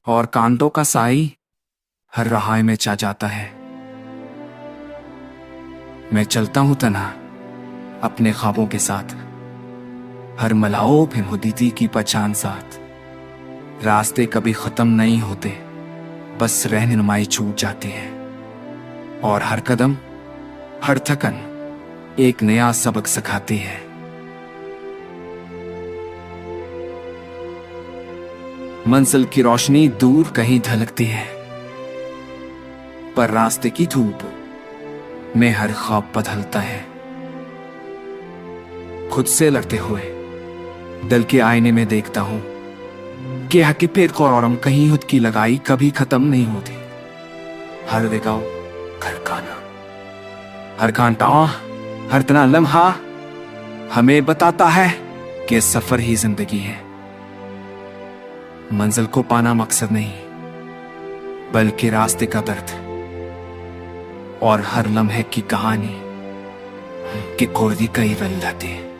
और कांटों का साई हर राह में चा जाता है। मैं चलता हूं तन्हा अपने ख्वाबों के साथ, हर मलाओ पे मुदीती की पहचान साथ। रास्ते कभी खत्म नहीं होते, बस रहनुमाई छूट जाती है। और हर कदम, हर थकन एक नया सबक सिखाती है। मंजिल की रोशनी दूर कहीं ढलकती है, पर रास्ते की धूप में हर ख्वाब बदलता है। खुद से लड़ते हुए दिल के आईने में देखता हूं कि हक पेड़ को औरम कहीं खुद की लगाई कभी खत्म नहीं होती। हर दिगाव, हर गाना, हर कांटा, हर तना लम्हा हमें बताता है कि सफर ही जिंदगी है। मंजिल को पाना मकसद नहीं, बल्कि रास्ते का दर्द और हर लम्हे की कहानी कि कोई कई बन जाती है।